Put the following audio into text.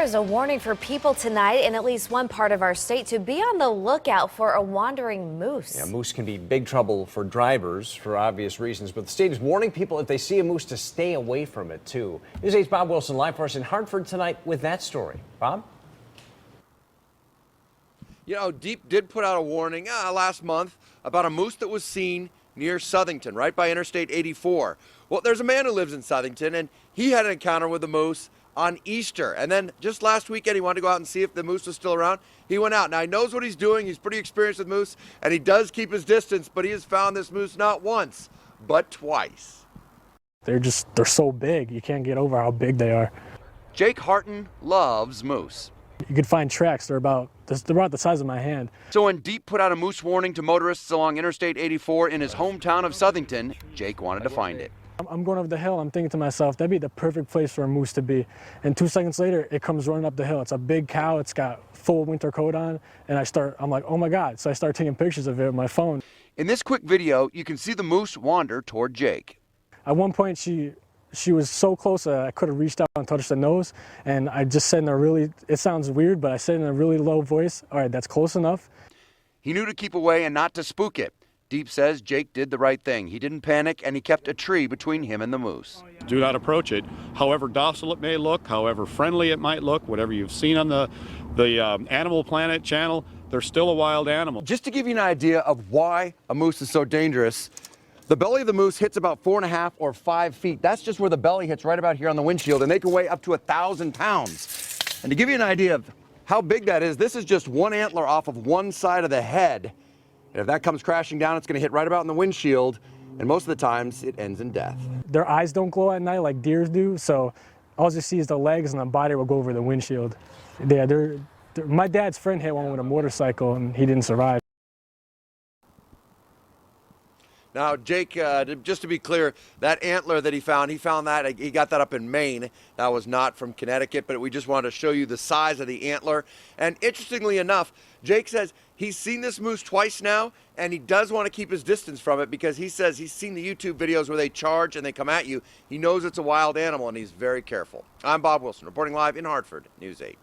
is a warning for people tonight in at least one part of our state to be on the lookout for a wandering moose. Yeah, moose can be big trouble for drivers for obvious reasons, but the state is warning people if they see a moose to stay away from it, too. News 8's Bob Wilson live for us in Hartford tonight with that story. Bob? You know, Deep did put out a warning last month about a moose that was seen near Southington, right by Interstate 84. Well, there's a man who lives in Southington, and he had an encounter with a moose on Easter. And then just last weekend, he wanted to go out and see if the moose was still around. He went out. Now, he knows what he's doing. He's pretty experienced with moose, and he does keep his distance, but he has found this moose not once, but twice. They're so big. You can't get over how big they are. Jake HARTON loves moose. You could find tracks. They're about the size of my hand. So when Deep put out a moose warning to motorists along Interstate 84 in his hometown of Southington, Jake wanted to find it. I'm going over the hill. I'm thinking to myself, that'd be the perfect place for a moose to be. And 2 seconds later, it comes running up the hill. It's a big cow. It's got full winter coat on. And I'm like, oh my God. So I start taking pictures of it with my phone. In this quick video, you can see the moose wander toward Jake. At one point, she was so close that I could have reached out and touched the nose. And I just said in a really, it sounds weird, but I said in a really low voice, all right, that's close enough. He knew to keep away and not to spook it. Deep says Jake did the right thing. He didn't panic, and he kept a tree between him and the moose. Do not approach it. However docile it may look, however friendly it might look, whatever you've seen on the Animal Planet channel, they're still a wild animal. Just to give you an idea of why a moose is so dangerous, the belly of the moose hits about 4.5 or 5 feet. That's just where the belly hits, right about here on the windshield, and they can weigh up to 1,000 pounds. And to give you an idea of how big that is, this is just one antler off of one side of the head. And if that comes crashing down, it's going to hit right about in the windshield, and most of the times it ends in death. Their eyes don't glow at night like deers do, so all you see is the legs and the body will go over the windshield. Yeah, my dad's friend hit one with a motorcycle, and he didn't survive. Now, Jake, just to be clear, that antler that he got that up in Maine. That was not from Connecticut, but we just wanted to show you the size of the antler. And interestingly enough, Jake says he's seen this moose twice now, and he does want to keep his distance from it because he says he's seen the YouTube videos where they charge and they come at you. He knows it's a wild animal, and he's very careful. I'm Bob Wilson, reporting live in Hartford, News 8.